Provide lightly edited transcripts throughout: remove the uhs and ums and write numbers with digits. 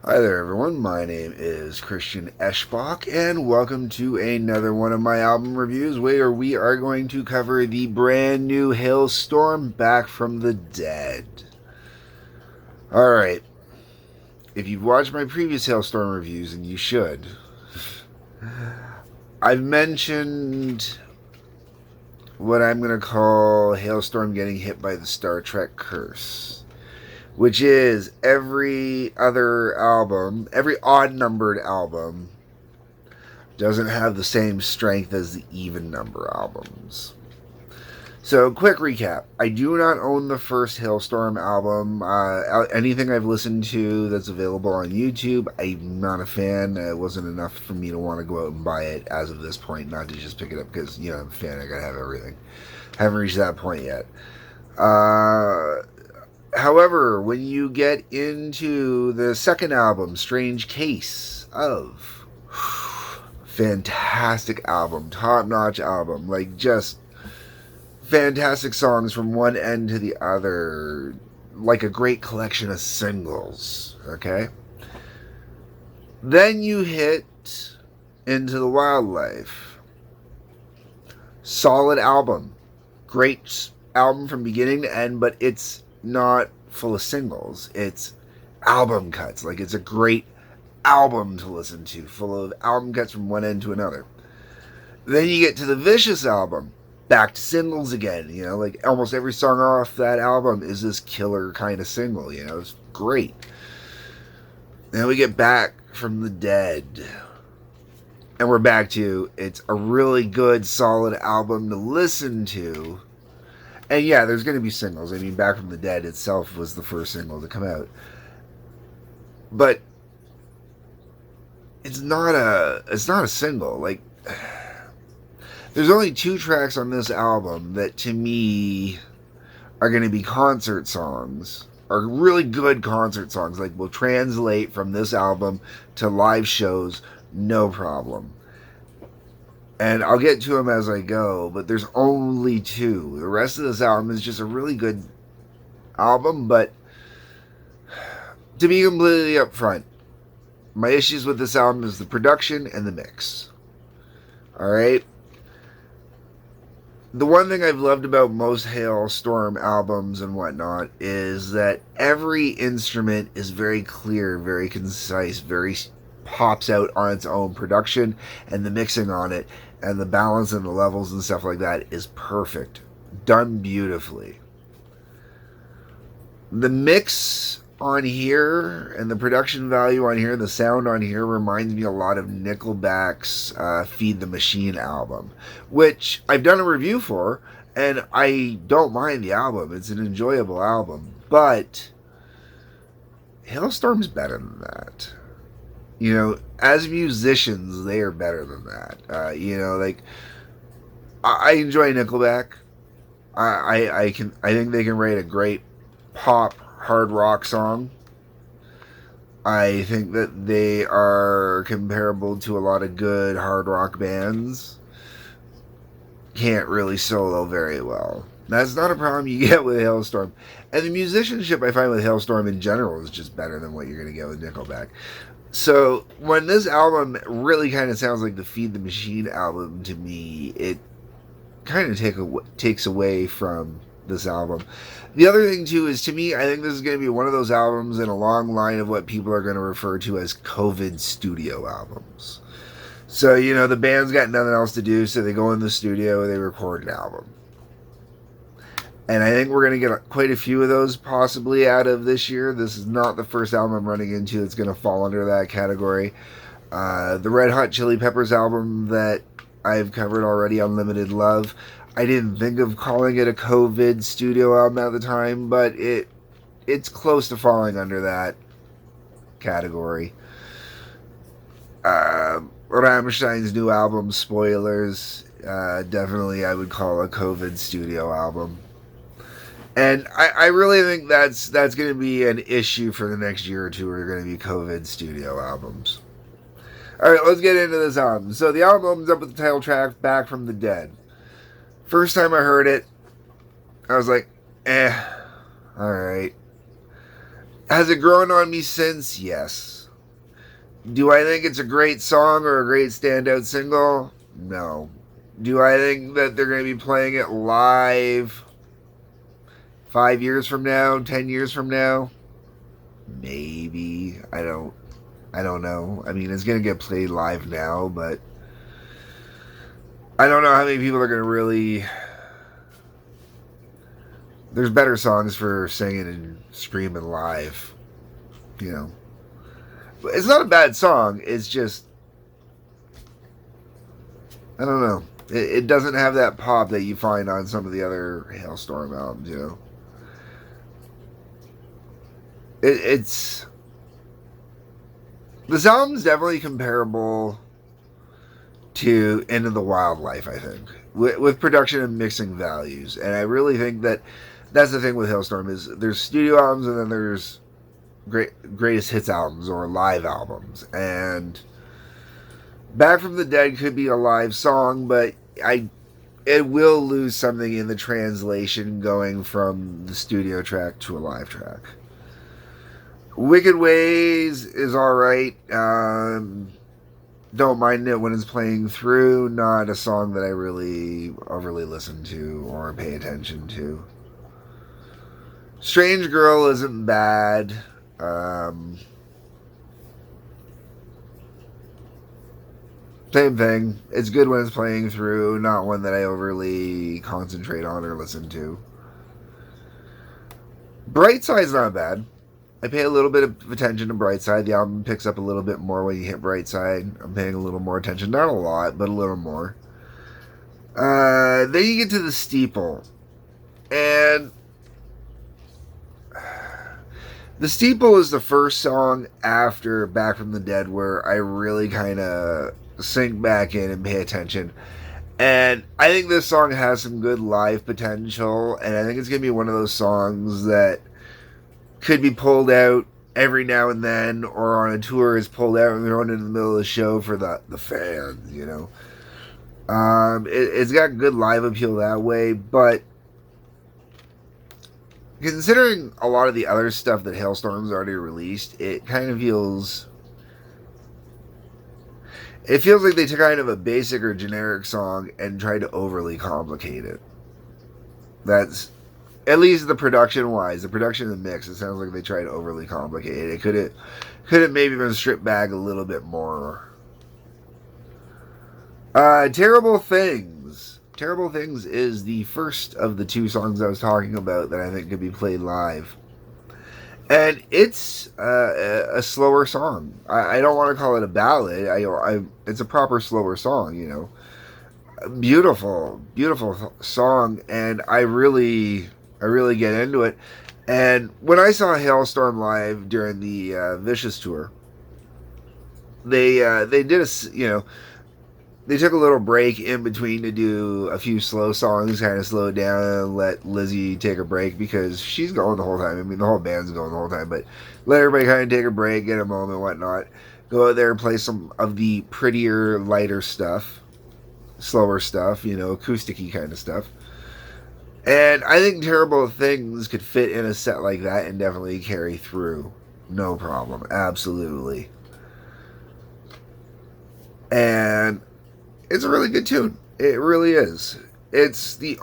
Hi there, everyone. My name is Christian Eschbach, and welcome to another one of my album reviews where we are going to cover the brand new Halestorm Back from the Dead. Alright, if you've watched my previous Halestorm reviews, and you should, I've mentioned what I'm going to call Halestorm getting hit by the Star Trek curse, which is every other album, every odd numbered album, doesn't have the same strength as the even number albums. So, quick recap. I do not own the first Halestorm album. Anything I've listened to that's available on YouTube, I'm not a fan. It wasn't enough for me to want to go out and buy it as of this point, not to just pick it up because, I'm a fan. I gotta have everything. Haven't reached that point yet. However, when you get into the second album, Strange Case of, fantastic album, top-notch album, like just fantastic songs from one end to the other, like a great collection of singles, okay? Then you hit Into the Wildlife. Solid album. Great album from beginning to end, but it's not full of singles. It's album cuts. Like, it's a great album to listen to, full of album cuts from one end to another. Then you get to the Vicious album. Back to singles again. Like almost every song off that album is this killer kind of single. It's great. Then we get Back from the Dead. And we're back to, it's a really good, solid album to listen to. And yeah, there's going to be singles. I mean, Back from the Dead itself was the first single to come out. But it's not a single. Like, there's only 2 tracks on this album that to me are going to be concert songs, are really good concert songs, like will translate from this album to live shows, no problem. And I'll get to them as I go, but there's only 2. The rest of this album is just a really good album, but to be completely upfront, my issues with this album is the production and the mix. Alright? The one thing I've loved about most Halestorm albums and whatnot is that every instrument is very clear, very concise, very pops out on its own. Production and the mixing on it and the balance and the levels and stuff like that is perfect. Done beautifully. The mix on here and the production value on here, the sound on here reminds me a lot of Nickelback's Feed the Machine album, which I've done a review for, and I don't mind the album. It's an enjoyable album, but Hailstorm's better than that. As musicians, they are better than that. Like, I enjoy Nickelback. I think they can write a great pop hard rock song. I think that they are comparable to a lot of good hard rock bands. Can't really solo very well. That's not a problem you get with Halestorm. And the musicianship I find with Halestorm in general is just better than what you're going to get with Nickelback. So when this album really kind of sounds like the Feed the Machine album to me, it kind of takes away from this album. The other thing too is, to me, I think this is going to be one of those albums in a long line of what people are going to refer to as COVID studio albums. So, the band's got nothing else to do, so they go in the studio and they record an album. And I think we're going to get quite a few of those possibly out of this year. This is not the first album I'm running into that's going to fall under that category. The Red Hot Chili Peppers album that I've covered already, Unlimited Love, I didn't think of calling it a COVID studio album at the time, but it's close to falling under that category. Rammstein's new album, Spoilers, definitely I would call a COVID studio album. And I really think that's going to be an issue for the next year or two, are going to be COVID studio albums. Alright, let's get into this album. So the album opens up with the title track, Back from the Dead. First time I heard it, I was like, alright. Has it grown on me since? Yes. Do I think it's a great song or a great standout single? No. Do I think that they're going to be playing it live 5 years from now, 10 years from now? Maybe. I don't know. I mean, it's going to get played live now, but I don't know how many people are going to really. There's better songs for singing and screaming live, you know. It's not a bad song. It's just I don't know. It doesn't have that pop that you find on some of the other Halestorm albums, you know. It's this album's definitely comparable to Into the Wildlife, I think, with production and mixing values, and I really think that that's the thing with Halestorm is there's studio albums and then there's greatest hits albums or live albums, and Back from the Dead could be a live song, but it will lose something in the translation going from the studio track to a live track. Wicked Ways is alright. Don't mind it when it's playing through. Not a song that I really overly listen to or pay attention to. Strange Girl isn't bad. Same thing. It's good when it's playing through, not one that I overly concentrate on or listen to. Brightside's not bad. I pay a little bit of attention to Brightside. The album picks up a little bit more when you hit Brightside. I'm paying a little more attention. Not a lot, but a little more. Then you get to The Steeple. And The Steeple is the first song after Back from the Dead where I really kind of sink back in and pay attention. And I think this song has some good live potential, and I think it's going to be one of those songs that could be pulled out every now and then, or on a tour is pulled out and thrown in the middle of the show for the fans, you know. It's got good live appeal that way, but considering a lot of the other stuff that Halestorm's already released, it kind of feels... It feels like they took kind of a basic or generic song and tried to overly complicate it. That's, at least the production-wise, the production and the mix, it sounds like they tried to overly complicate it. It could have maybe been stripped back a little bit more. Terrible Things. Terrible Things is the first of the two songs I was talking about that I think could be played live. And it's a slower song. I don't want to call it a ballad. It's a proper slower song, you know. Beautiful, beautiful song, and I really get into it. And when I saw Halestorm live during the Vicious tour, they did they took a little break in between to do a few slow songs, kind of slow it down and let Lizzie take a break because she's going the whole time. I mean, the whole band's going the whole time, but let everybody kind of take a break, get a moment, whatnot. Go out there and play some of the prettier, lighter stuff, slower stuff, you know, acoustic-y kind of stuff. And I think Terrible Things could fit in a set like that and definitely carry through. No problem. Absolutely. And it's a really good tune. It really is. It's the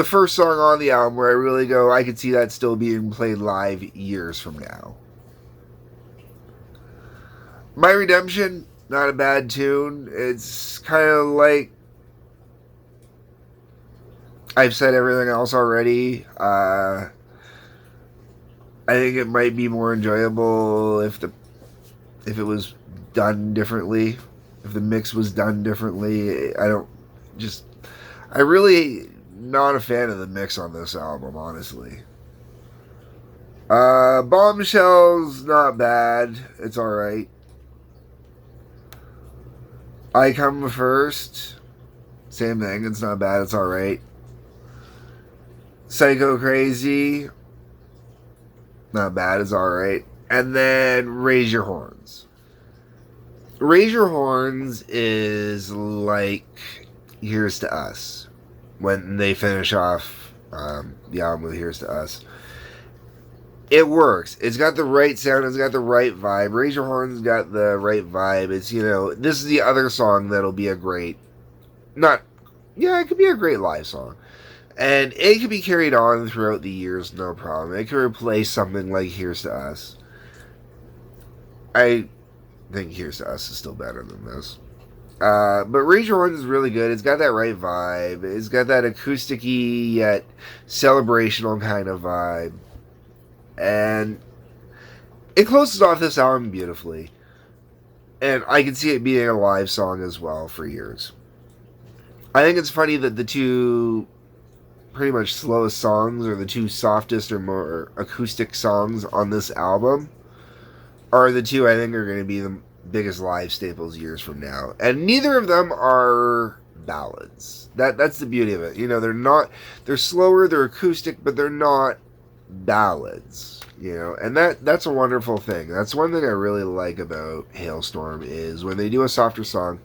first song on the album where I really go, I could see that still being played live years from now. My Redemption, not a bad tune. It's kind of like I've said everything else already. I think it might be more enjoyable if it was done differently. If the mix was done differently. I really not a fan of the mix on this album, honestly. Bombshells, not bad. It's alright. I Come First, same thing. It's not bad. It's alright. Psycho Crazy, not bad. It's alright. And then Raise Your Horns. Raise Your Horns is like Here's to Us. When they finish off the album with Here's to Us. It works. It's got the right sound. It's got the right vibe. Raise Your Horn's got the right vibe. It's, this is the other song that'll be a great, not, yeah, it could be a great live song. And it can be carried on throughout the years, no problem. It can replace something like Here's to Us. I think Here's to Us is still better than this. But Raise Your Horns is really good. It's got that right vibe. It's got that acoustic-y yet celebrational kind of vibe. And it closes off this album beautifully. And I can see it being a live song as well for years. I think it's funny that the two pretty much slowest songs, or the two softest or more acoustic songs on this album, are the two I think are going to be the biggest live staples years from now. And neither of them are ballads. That's the beauty of it. They're slower, they're acoustic, but they're not ballads. And that's a wonderful thing. That's one thing I really like about Halestorm, is when they do a softer song,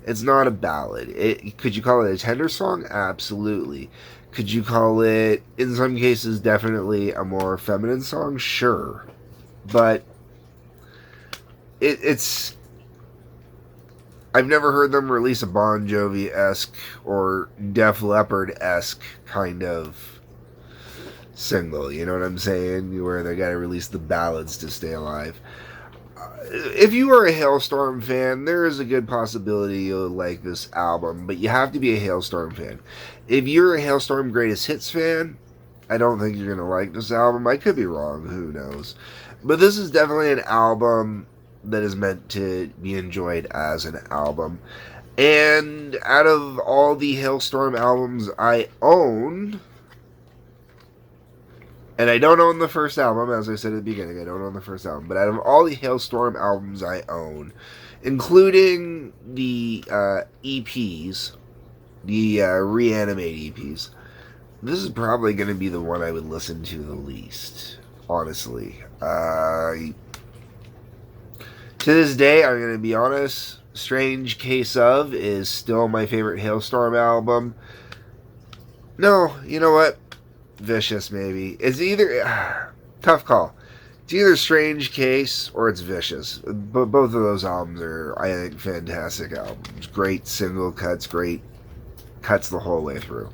it's not a ballad. Could you call it a tender song? Absolutely. Could you call it, in some cases, definitely a more feminine song? Sure. But it's... I've never heard them release a Bon Jovi-esque or Def Leppard-esque kind of single, you know what I'm saying? Where they gotta release the ballads to stay alive. If you are a Halestorm fan, there is a good possibility you'll like this album, but you have to be a Halestorm fan. If you're a Halestorm Greatest Hits fan, I don't think you're going to like this album. I could be wrong, who knows. But this is definitely an album that is meant to be enjoyed as an album. And out of all the Halestorm albums I own, and I don't own the first album, as I said at the beginning, I don't own the first album, but out of all the Halestorm albums I own, including the EPs, the Reanimate EPs, this is probably going to be the one I would listen to the least, honestly. To this day, I'm going to be honest, Strange Case Of is still my favorite Halestorm album. No, you know what? Vicious, maybe. It's either... tough call. It's either Strange Case or it's Vicious. But both of those albums are, I think, fantastic albums. Great single cuts, great cuts the whole way through.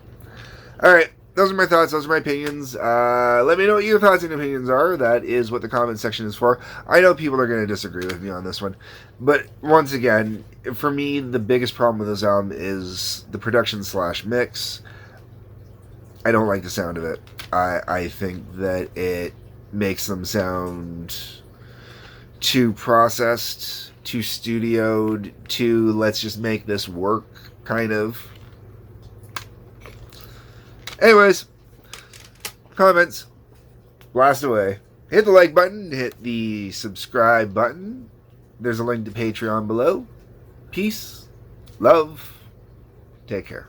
Alright, those are my thoughts, those are my opinions. Let me know what your thoughts and opinions are. That is what the comment section is for. I know people are going to disagree with me on this one. But, once again, for me, the biggest problem with this album is the production / mix. I don't like the sound of it. I think that it makes them sound too processed, too studioed, too let's just make this work kind of. Anyways, comments, blast away. Hit the like button, hit the subscribe button. There's a link to Patreon below. Peace, love, take care.